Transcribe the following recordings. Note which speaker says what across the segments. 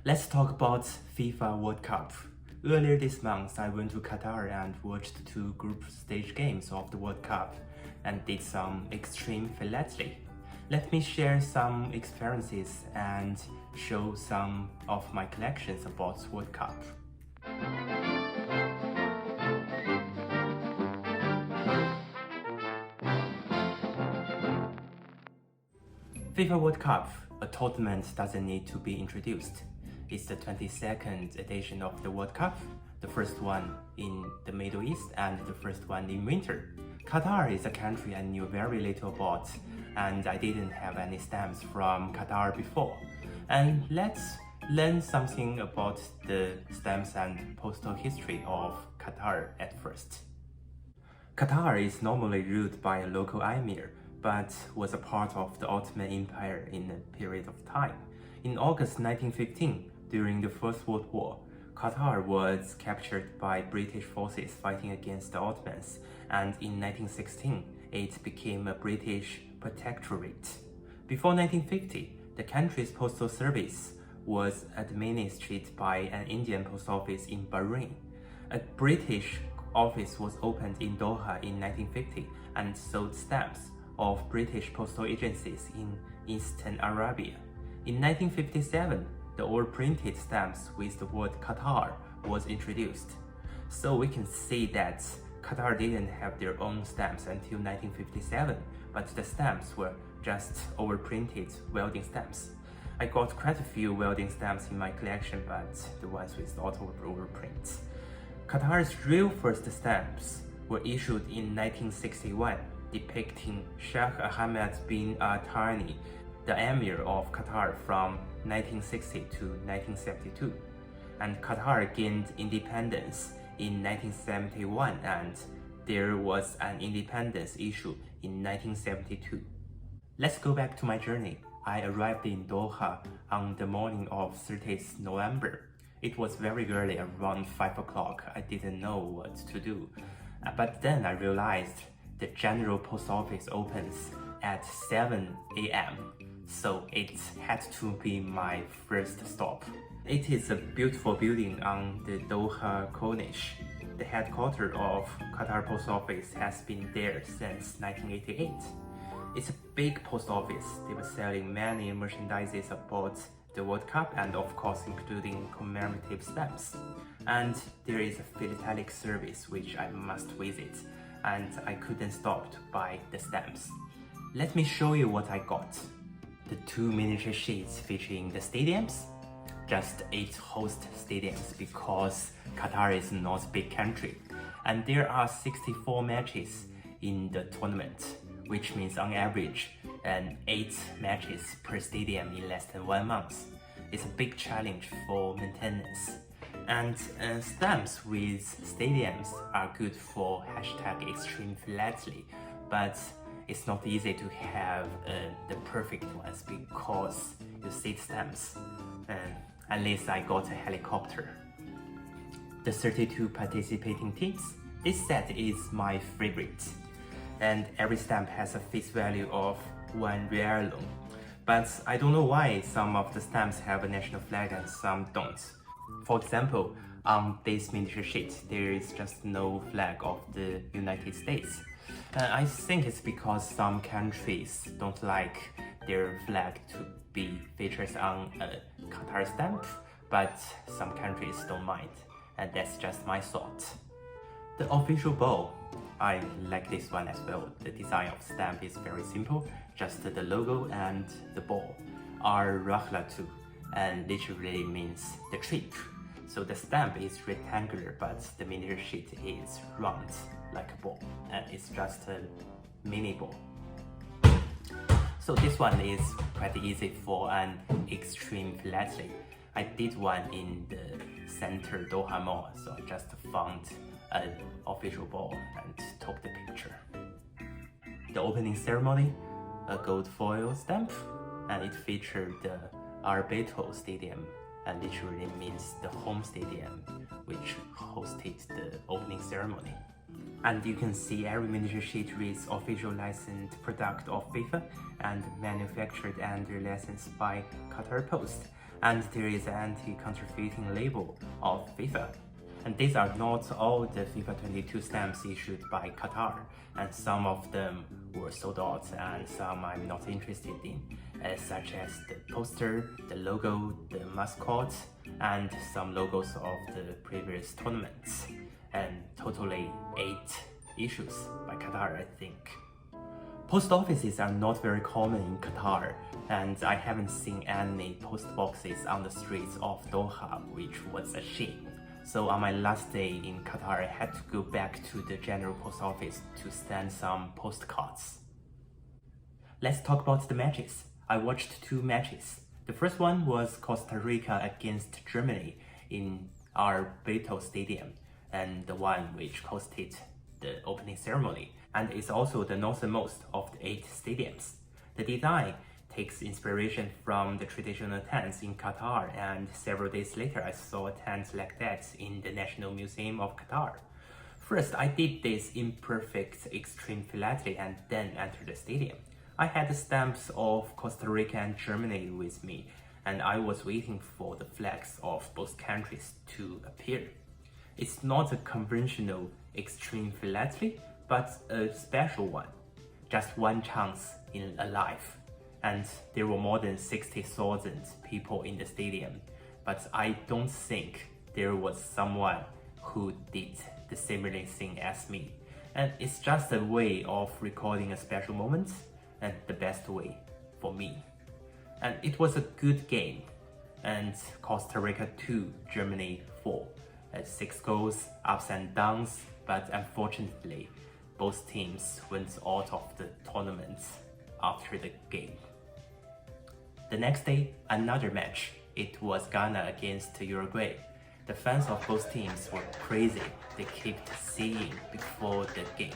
Speaker 1: Let's talk about FIFA World Cup. Earlier this month, I went to Qatar and watched two group stage games of the World Cup and did some extreme philately. Let me share some experiences and show some of my collections about World Cup. FIFA World Cup, a tournament doesn't need to be introduced. It's the 22nd edition of the World Cup, the first one in the Middle East and the first one in winter. Qatar is a country I knew very little about, and I didn't have any stamps from Qatar before. And let's learn something about the stamps and postal history of Qatar at first. Qatar is normally ruled by a local emir, but was a part of the Ottoman Empire in a period of time. In August 1915, during the First World War, Qatar was captured by British forces fighting against the Ottomans, and in 1916, it became a British protectorate. Before 1950, the country's postal service was administered by an Indian post office in Bahrain. A British office was opened in Doha in 1950 and sold stamps of British postal agencies in Eastern Arabia. In 1957, the all-printed stamps with the word Qatar was introduced. So we can see that Qatar didn't have their own stamps until 1957, but the stamps were just overprinted welding stamps. I got quite a few welding stamps in my collection, but the ones with auto overprint. Qatar's real first stamps were issued in 1961, depicting Sheikh Ahmed bin Thani, the Emir of Qatar from 1960 to 1972. And Qatar gained independence in 1971, and there was an independence issue in 1972. Let's go back to my journey. I arrived in Doha on the morning of 30th November. It was very early, around 5 o'clock. I didn't know what to do. But then I realized the General Post Office opens at 7 a.m. So it had to be my first stop. It is a beautiful building on the Doha Corniche. The headquarters of Qatar Post Office has been there since 1988. It's a big post office. They were selling many merchandises about the World Cup and of course including commemorative stamps. And there is a philatelic service which I must visit, and I couldn't stop to buy the stamps. Let me show you what I got. The two miniature sheets featuring the stadiums, just 8 host stadiums because Qatar is not a big country. And there are 64 matches in the tournament, which means on average 8 matches per stadium in less than 1 month. It's a big challenge for maintenance. And stamps with stadiums are good for #extreme philately, but it's not easy to have the perfect ones because you see stamps. At least I got a helicopter. The 32 participating teams. This set is my favorite, and every stamp has a face value of 1 real. But I don't know why some of the stamps have a national flag and some don't. For example, on this miniature sheet, there is just no flag of the United States. I think it's because some countries don't like their flag to be featured on a Qatar stamp, but some countries don't mind, and that's just my thought. The official ball, I like this one as well. The design of the stamp is very simple, just the logo and the ball are Rahla too, and literally means the trip. So the stamp is rectangular, but the miniature sheet is round like a ball, and it's just a mini ball. So this one is quite easy for an extreme philately. I did one in the center Doha Mall, so I just found an official ball and took the picture. The opening ceremony, a gold foil stamp, and it featured the Arbeto Stadium, and literally means the home stadium which hosted the opening ceremony. And you can see every miniature sheet reads official licensed product of FIFA and manufactured under license by Qatar Post. and there is an anti-counterfeiting label of FIFA. And these are not all the FIFA 22 stamps issued by Qatar, and some of them were sold out and some I'm not interested in, such as the poster, the logo, the mascot, and some logos of the previous tournaments, and totally 8 issues by Qatar, I think. Post offices are not very common in Qatar, and I haven't seen any post boxes on the streets of Doha, which was a shame. So on my last day in Qatar, I had to go back to the general post office to send some postcards. Let's talk about the matches. I watched 2 matches. The first one was Costa Rica against Germany in our Beto Stadium, and the one which hosted the opening ceremony, and is also the northernmost of the 8 stadiums. The design takes inspiration from the traditional tents in Qatar, and several days later I saw a tent like that in the National Museum of Qatar. First, I did this imperfect extreme philately and then entered the stadium. I had the stamps of Costa Rica and Germany with me, and I was waiting for the flags of both countries to appear. It's not a conventional extreme philately, but a special one. Just one chance in a life. And there were more than 60,000 people in the stadium, but I don't think there was someone who did the similar thing as me. And it's just a way of recording a special moment, and the best way for me. And it was a good game, and Costa Rica 2, Germany 4. 6 goals, ups and downs, but unfortunately, both teams went out of the tournament after the game. The next day, another match. It was Ghana against Uruguay. The fans of both teams were crazy. They kept singing before the game.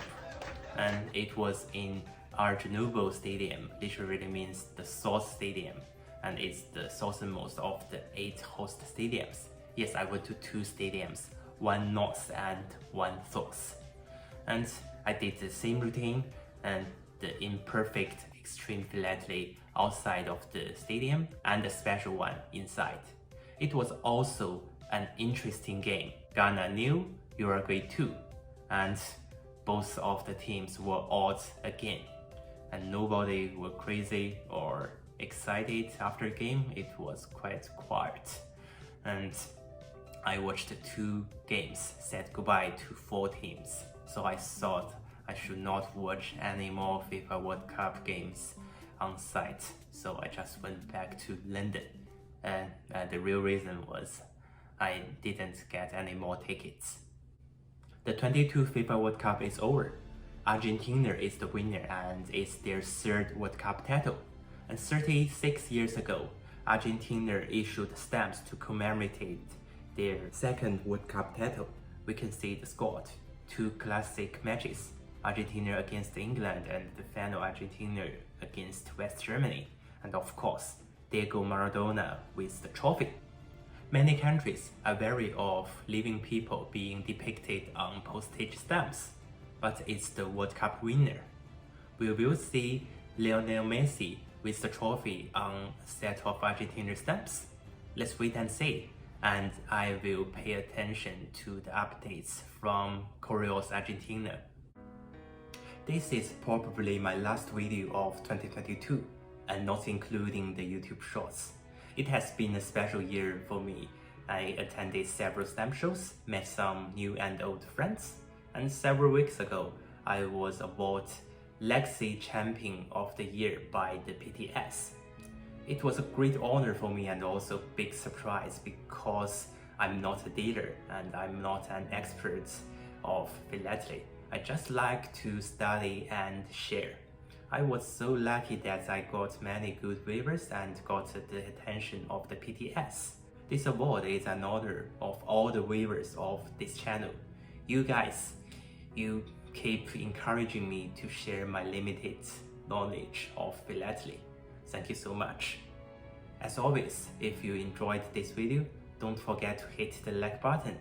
Speaker 1: And it was in Argentina Stadium, literally means the South Stadium, and it's the southernmost of the 8 host stadiums. Yes, I went to 2 stadiums, one north and one south. And I did the same routine and the imperfect extreme philately outside of the stadium and a special one inside. It was also an interesting game. Ghana 0, Uruguay 2, and both of the teams were out again. And nobody were crazy or excited after the game. It was quite quiet. And I watched 2 games, said goodbye to 4 teams. So I thought I should not watch any more FIFA World Cup games on site. So I just went back to London. And the real reason was I didn't get any more tickets. The 22 FIFA World Cup is over. Argentina is the winner and it's their 3rd World Cup title. And 36 years ago, Argentina issued stamps to commemorate their 2nd World Cup title. We can see the squad. 2 classic matches, Argentina against England and the final Argentina against West Germany. And of course, Diego Maradona with the trophy. Many countries are wary of living people being depicted on postage stamps, but it's the World Cup winner. We will see Lionel Messi with the trophy on a set of Argentina stamps. Let's wait and see, and I will pay attention to the updates from Correos Argentina. This is probably my last video of 2022, and not including the YouTube shorts. It has been a special year for me. I attended several stamp shows, met some new and old friends, and several weeks ago, I was awarded Legacy Champion of the Year by the PTS. It was a great honor for me and also a big surprise because I'm not a dealer and I'm not an expert of philately. I just like to study and share. I was so lucky that I got many good viewers and got the attention of the PTS. This award is an honor of all the viewers of this channel. You guys, you keep encouraging me to share my limited knowledge of philately. Thank you so much. As always, if you enjoyed this video, don't forget to hit the like button.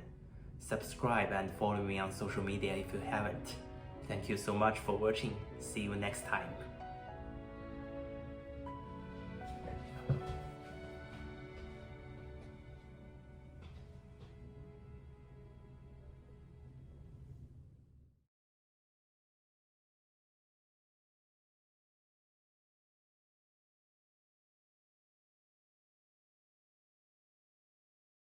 Speaker 1: Subscribe and follow me on social media if you haven't. Thank you so much for watching. See you next time.